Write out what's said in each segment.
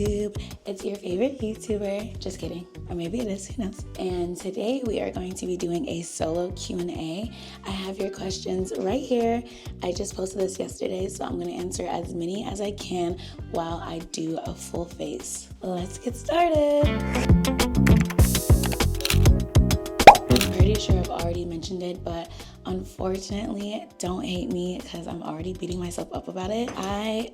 YouTube. It's your favorite YouTuber. Just kidding. Or maybe it is, who knows? And today we are going to be doing a solo Q&A. I have your questions right here. I just posted this yesterday, so I'm going to answer as many as I can while I do a full face. Let's get started. I'm pretty sure I've already mentioned it, but unfortunately, don't hate me because I'm already beating myself up about it. I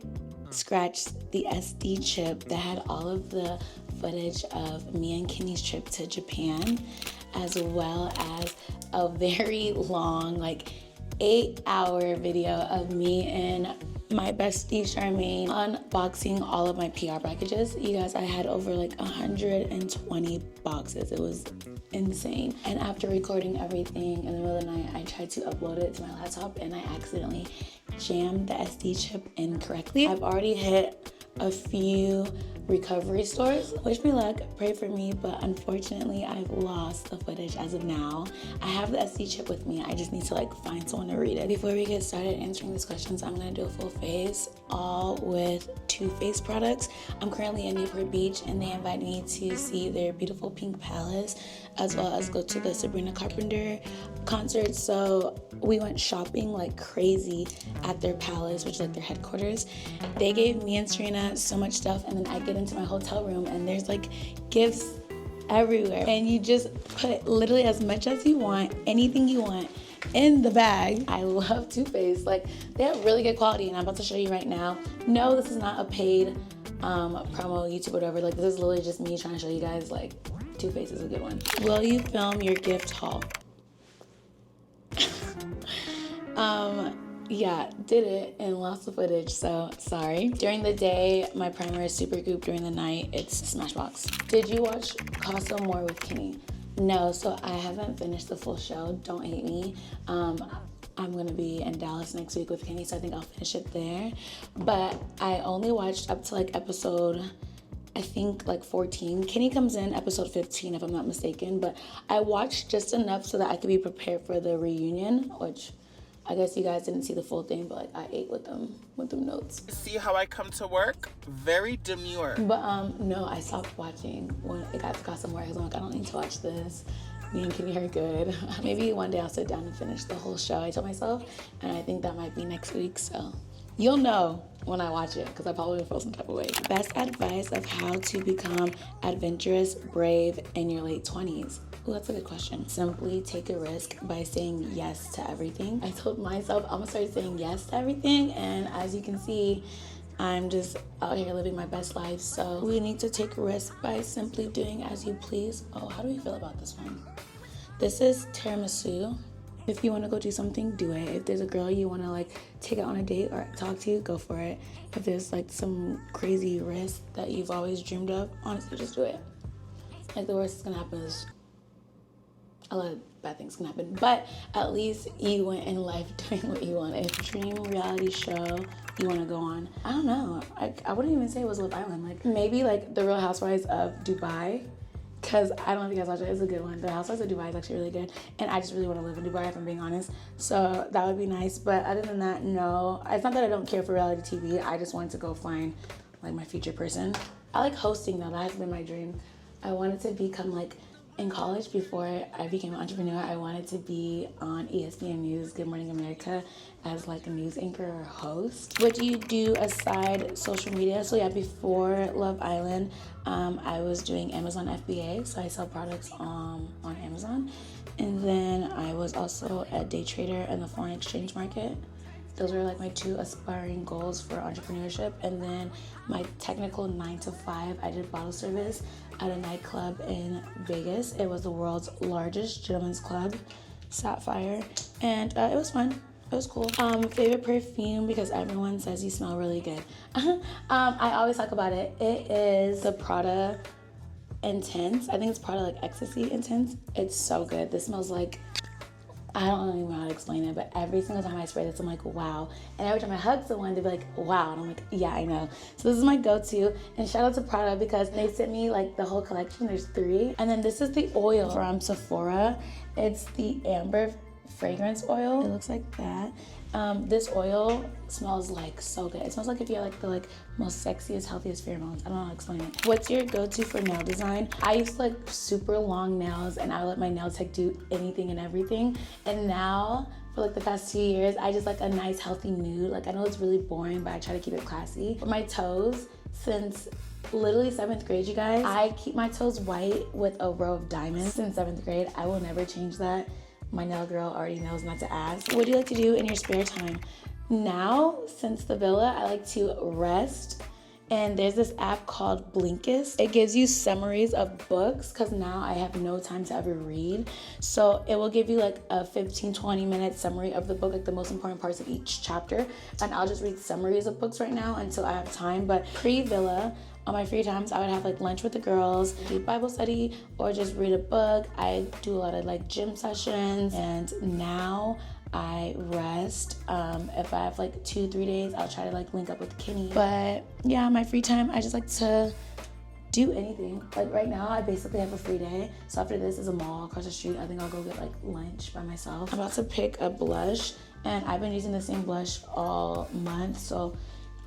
scratched the SD chip that had all of the footage of me and Kenny's trip to Japan, as well as a very long, 8-hour video of me and my bestie Charmaine unboxing all of my PR packages. You guys, I had over 120 boxes. It was insane. And after recording everything in the middle of the night, I tried to upload it to my laptop and I accidentally jammed the SD chip incorrectly. I've already hit a few recovery stores. Wish me luck, pray for me, but unfortunately I've lost the footage as of now. I have the SD chip with me, I just need to find someone to read it. Before we get started answering these questions, I'm gonna do a full face, all with two face products. I'm currently in Newport Beach and they invited me to see their beautiful pink palace, as well as go to the Sabrina Carpenter concert. So we went shopping like crazy at their palace, which is their headquarters. They gave me and Serena so much stuff, and then I get into my hotel room and there's gifts everywhere, and you just put literally as much as you want, anything you want in the bag. I love Too Faced. They have really good quality, and I'm about to show you right now. No, this is not a paid promo YouTube or whatever. This is literally just me trying to show you guys Too Faced is a good one. Will you film your gift haul? Yeah, did it and lost the footage, so sorry. During the day, my primer is super goop. During the night, it's Smashbox. Did you watch Casa More with Kenny? No, so I haven't finished the full show. Don't hate me. I'm gonna be in Dallas next week with Kenny, so I think I'll finish it there. But I only watched up to episode, I think 14. Kenny comes in episode 15 if I'm not mistaken, but I watched just enough so that I could be prepared for the reunion, which I guess you guys didn't see the full thing, but I ate with them notes. See how I come to work? Very demure. But no, I stopped watching when it got somewhere because I'm I don't need to watch this. Me and Kenny are good. Maybe one day I'll sit down and finish the whole show, I told myself, and I think that might be next week, so you'll know when I watch it because I probably will feel some type of way. Best advice of how to become adventurous, brave in your late 20s. Ooh, that's a good question. Simply take a risk by saying yes to everything. I told myself I'm gonna start saying yes to everything, and as you can see, I'm just out here living my best life. So we need to take a risk by simply doing as you please. Oh, how do we feel about this one? This is tiramisu. If you want to go do something, do it. If there's a girl you want to take out on a date or talk to, go for it. If there's some crazy risk that you've always dreamed of, honestly, just do it. The worst that's gonna happen is a lot of bad things can happen, but at least you went in life doing what you wanted. Dream reality show you want to go on. I don't know. I wouldn't even say it was Love Island. Maybe The Real Housewives of Dubai, because I don't know if you guys watch it. It's a good one. The Housewives of Dubai is actually really good, and I just really want to live in Dubai if I'm being honest. So that would be nice. But other than that, no. It's not that I don't care for reality TV. I just wanted to go find my future person. I like hosting though. That has been my dream. I wanted to become in college, before I became an entrepreneur, I wanted to be on ESPN News, Good Morning America, as a news anchor or host. What do you do aside social media? So yeah, before Love Island, I was doing Amazon FBA, so I sell products on Amazon. And then I was also a day trader in the foreign exchange market. Those were my two aspiring goals for entrepreneurship. And then my technical 9 to 5, I did bottle service at a nightclub in Vegas. It was the world's largest gentleman's club, Sapphire. And it was fun. It was cool. Favorite perfume, because everyone says you smell really good. I always talk about it. It is the Prada Intense. I think it's Prada Ecstasy Intense. It's so good. This smells I don't even know how to explain it, but every single time I spray this, I'm wow. And every time I hug someone, they'd be wow. And I'm yeah, I know. So this is my go-to. And shout out to Prada because they sent me the whole collection. There's 3. And then this is the oil from Sephora. It's the Amber fragrance oil. It looks like that. This oil smells like so good. It smells like if you have like the most sexiest, healthiest pheromones. I don't know how to explain it. What's your go-to for nail design? I used to like super long nails and I would let my nail tech do anything and everything. And now for like the past 2 years, I just like a nice healthy nude. Like I know it's really boring, but I try to keep it classy. For my toes, since literally 7th grade, you guys, I keep my toes white with a row of diamonds since 7th grade. I will never change that. My nail girl already knows not to ask. What do you like to do in your spare time? Now, since the villa, I like to rest. And there's this app called Blinkist. It gives you summaries of books because now I have no time to ever read. So it will give you like a 15-20 minute summary of the book, like the most important parts of each chapter. And I'll just read summaries of books right now until I have time. But pre-villa, on my free times, I would have like lunch with the girls, do Bible study, or just read a book. I do a lot of like gym sessions, and now I rest. If I have like 2-3 days, I'll try to like link up with Kenny. But yeah, my free time, I just like to do anything. Like right now, I basically have a free day. So after this is a mall across the street. I think I'll go get like lunch by myself. I'm about to pick a blush, and I've been using the same blush all month. So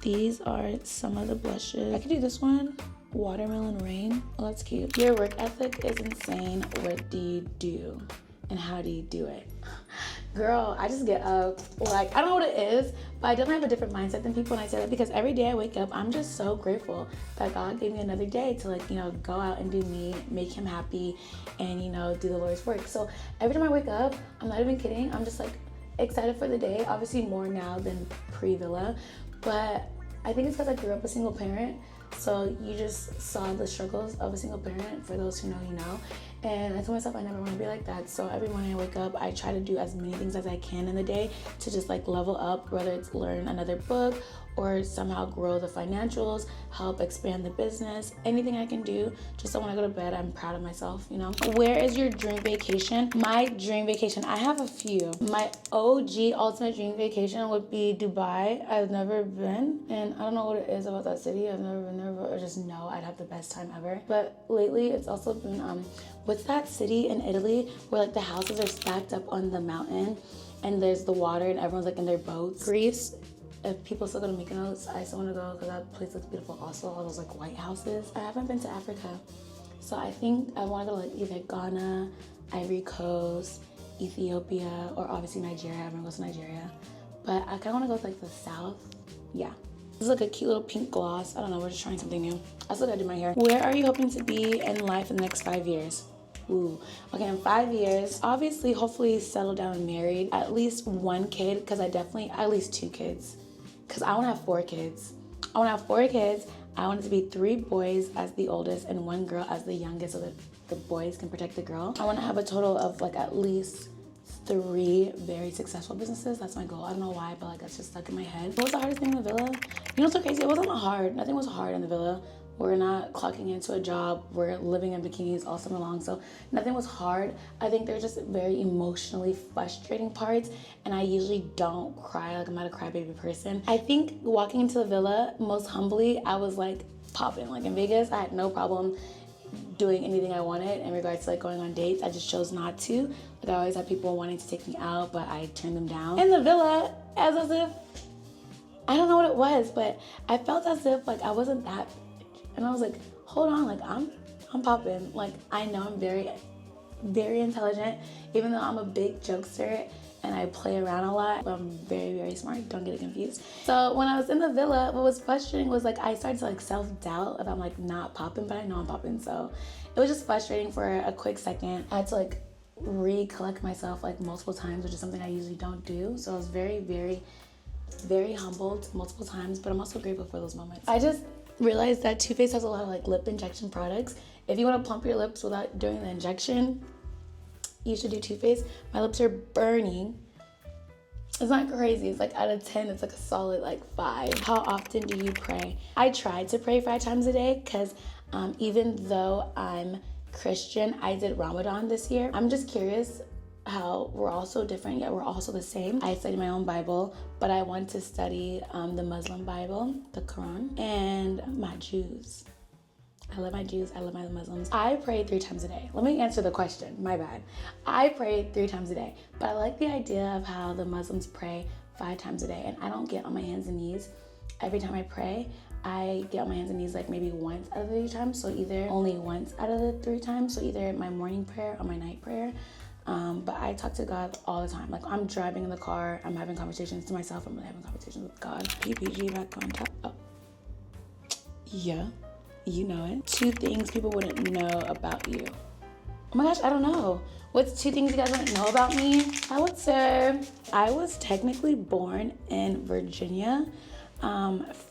these are some of the blushes. I could do this one, Watermelon Rain. Oh, that's cute. Your work ethic is insane. What do you do? And how do you do it? Girl, I just get up. Like, I don't know what it is, but I definitely have a different mindset than people when I say that, because every day I wake up, I'm just so grateful that God gave me another day to like, go out and do me, make him happy, and, do the Lord's work. So every time I wake up, I'm not even kidding, I'm just like excited for the day. Obviously more now than pre-villa, but I think it's because I grew up a single parent. So you just saw the struggles of a single parent. For those who know, you know. And I told myself I never want to be like that. So every morning I wake up, I try to do as many things as I can in the day to just like level up, whether it's learn another book or somehow grow the financials, help expand the business, anything I can do, just so when I go to bed, I'm proud of myself, Where is your dream vacation? My dream vacation, I have a few. My OG ultimate dream vacation would be Dubai. I've never been, and I don't know what it is about that city. I've never been there, but I just know I'd have the best time ever. But lately, it's also been, what's that city in Italy where like the houses are stacked up on the mountain and there's the water and everyone's like in their boats? Greece. If people still go to Mykonos, I still want to go because that place looks beautiful. Also, all those like white houses. I haven't been to Africa, so I think I want to go to like either Ghana, Ivory Coast, Ethiopia, or obviously Nigeria. I haven't gone to Nigeria, but I kind of want to go to like the south. Yeah. This is like a cute little pink gloss. I don't know, we're just trying something new. I still gotta do my hair. Where are you hoping to be in life in the next 5 years? Ooh, okay, in 5 years, obviously, hopefully settle down and married. At least 1 kid, because at least 2 kids. Because I want to have 4 kids. I want to have 4 kids. I want it to be 3 boys as the oldest and 1 girl as the youngest so that the boys can protect the girl. I want to have a total of like at least 3 very successful businesses. That's my goal. I don't know why, but like that's just stuck in my head. What was the hardest thing in the villa? What's so crazy? It wasn't hard. Nothing was hard in the villa. We're not clocking into a job. We're living in bikinis all summer long. So nothing was hard. I think there's just very emotionally frustrating parts. And I usually don't cry. Like I'm not a crybaby person. I think walking into the villa, most humbly, I was like popping. Like in Vegas, I had no problem doing anything I wanted in regards to like going on dates. I just chose not to. Like I always had people wanting to take me out, but I turned them down. In the villa, as if, I don't know what it was, but I felt as if like I wasn't that. And I was like, hold on, like I'm popping. Like I know I'm very, very intelligent, even though I'm a big jokester and I play around a lot, but I'm very, very smart. Don't get it confused. So when I was in the villa, what was frustrating was like I started to like self-doubt if I'm like not popping, but I know I'm popping. So it was just frustrating for a quick second. I had to like recollect myself like multiple times, which is something I usually don't do. So I was very, very, very humbled multiple times, but I'm also grateful for those moments. I just realized that Too Faced has a lot of like lip injection products. If you want to plump your lips without doing the injection, you should do Too Faced. My lips are burning. It's not crazy. It's like out of 10, it's like a solid like 5. How often do you pray? I try to pray 5 times a day because even though I'm Christian, I did Ramadan this year. I'm just curious how we're all so different, yet we're also the same. I study my own Bible, but I want to study the Muslim Bible, the Quran, and my Jews. I love my Jews. I love my Muslims. I pray 3 times a day. Let me answer the question. My bad. I pray 3 times a day. But I like the idea of how the Muslims pray 5 times a day. And I don't get on my hands and knees every time I pray. I get on my hands and knees like maybe once out of the 3 times. So either only once out of the 3 times. So either my morning prayer or my night prayer. But I talk to God all the time. Like I'm driving in the car, I'm having conversations to myself, I'm having conversations with God. PPG back on top. Oh. Yeah, you know it. 2 things people wouldn't know about you. Oh my gosh, I don't know. What's 2 things you guys wouldn't know about me? I would say I was technically born in Virginia.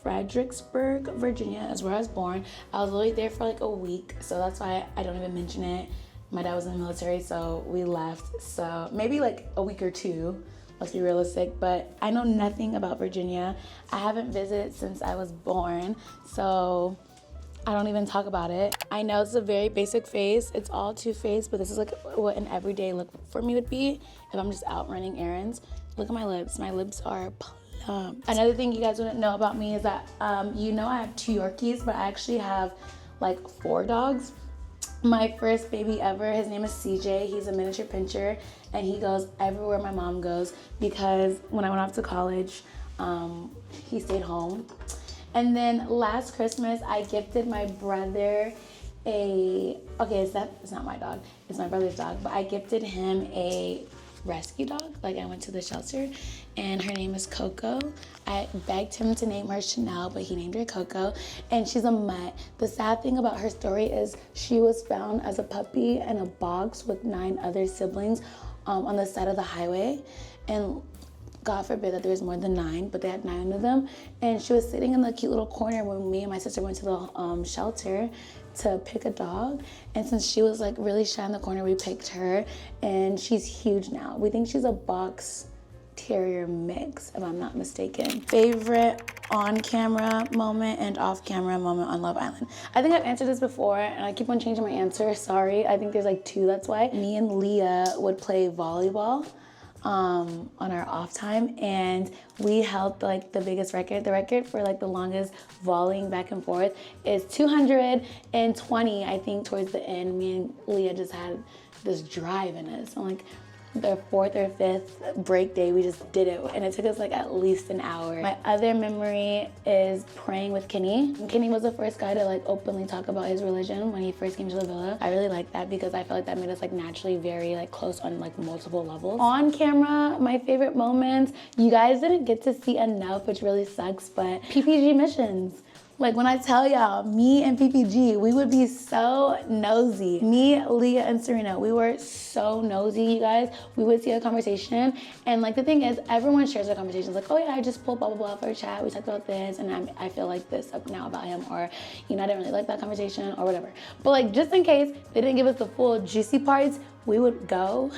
Fredericksburg, Virginia is where I was born. I was literally there for like a week, so that's why I don't even mention it. My dad was in the military, so we left. So maybe like a week or 2, let's be realistic, but I know nothing about Virginia. I haven't visited since I was born, so I don't even talk about it. I know it's a very basic face. It's all 2-faced, but this is like what an everyday look for me would be if I'm just out running errands. Look at my lips. My lips are plump. Another thing you guys wouldn't know about me is that, you know I have 2 Yorkies, but I actually have like 4 dogs. My first baby ever, his name is CJ. He's a miniature pinscher, and he goes everywhere my mom goes because when I went off to college, he stayed home. And then last Christmas, I gifted my brother it's not my dog, it's my brother's dog, but I gifted him a rescue dog. Like I went to the shelter and her name is Coco. I begged him to name her Chanel, but he named her Coco, and she's a mutt. The sad thing about her story is she was found as a puppy in a box with 9 other siblings on the side of the highway, and God forbid that there was more than 9, but they had 9 of them, and she was sitting in the cute little corner when me and my sister went to the shelter to pick a dog, and since she was like really shy in the corner, we picked her, and she's huge now. We think she's a box terrier mix, if I'm not mistaken. Favorite on-camera moment and off-camera moment on Love Island. I think I've answered this before, and I keep on changing my answer. Sorry, I think there's like 2, that's why. Me and Leah would play volleyball on our off time, and we held like the biggest record. The record for like the longest volleying back and forth is 220. I think towards the end, me and Leah just had this drive in us. I'm like, the 4th or 5th break day, we just did it, and it took us like at least an hour. My other memory is praying with Kenny. Kenny was the first guy to like openly talk about his religion when he first came to the villa. I really like that because I feel like that made us like naturally very like close on like multiple levels. On camera, my favorite moments, you guys didn't get to see enough, which really sucks, but PPG missions. Like when I tell y'all, me and PPG, we would be so nosy. Me, Leah, and Serena, we were so nosy, you guys. We would see a conversation, and like the thing is, everyone shares their conversations. Like, oh yeah, I just pulled blah blah blah for a chat. We talked about this, and I feel like this up now about him, or you know, I didn't really like that conversation, or whatever. But like just in case they didn't give us the full juicy parts, we would go.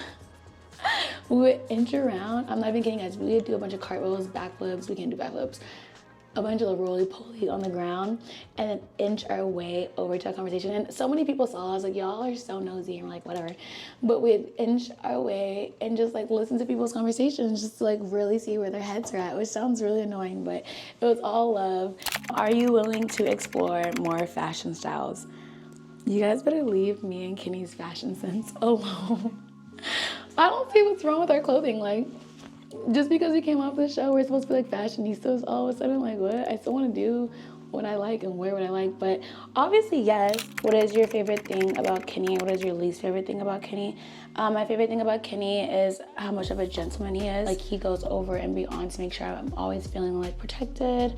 We would inch around. I'm not even kidding, guys. We would do a bunch of cartwheels, backflips. We can't do backflips. A bunch of roly-poly on the ground, and then inch our way over to a conversation. And so many people saw us, like, y'all are so nosy, and we're like, whatever. But we'd inch our way and just like listen to people's conversations, just to like really see where their heads are at, which sounds really annoying, but it was all love. Are you willing to explore more fashion styles? You guys better leave me and Kenny's fashion sense alone. I don't see what's wrong with our clothing. Like, just because we came off the show, we're supposed to be like fashionistas. All of a sudden, like, what? I still want to do what I like and wear what I like. But obviously, yes. What is your favorite thing about Kenny? What is your least favorite thing about Kenny? My favorite thing about Kenny is how much of a gentleman he is. Like, he goes over and beyond to make sure I'm always feeling like protected.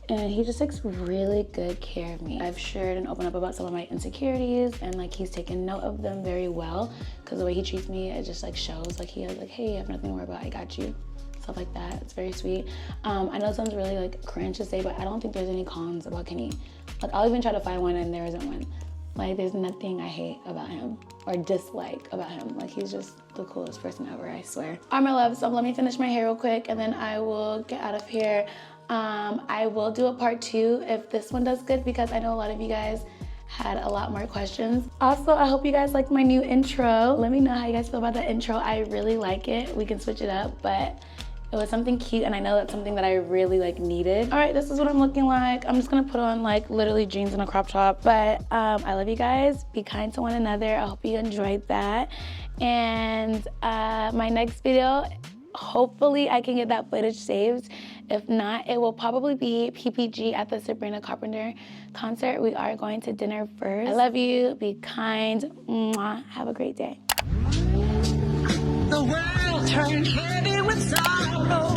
And he just takes really good care of me. I've shared and opened up about some of my insecurities, and like he's taken note of them very well, because the way he treats me, it just like shows. Like he was like, hey, I have nothing to worry about, I got you. Stuff like that. It's very sweet. I know it sounds really like cringe to say, but I don't think there's any cons about Kenny. Like I'll even try to find one and there isn't one. Like there's nothing I hate about him or dislike about him. Like he's just the coolest person ever, I swear. All right, my love, so let me finish my hair real quick and then I will get out of here. I will do a part 2 if this one does good, because I know a lot of you guys had a lot more questions. Also, I hope you guys liked my new intro. Let me know how you guys feel about the intro. I really like it. We can switch it up, but it It was something cute, and I know that's something that I really like needed. All right, this is what I'm looking like. I'm just gonna put on like literally jeans and a crop top. But I love you guys. Be kind to one another. I hope you enjoyed that. And my next video, hopefully I can get that footage saved. If not, it will probably be PPG at the Sabrina Carpenter concert. We are going to dinner first. I love you. Be kind. Mwah. Have a great day. The world turned heavy with sorrow.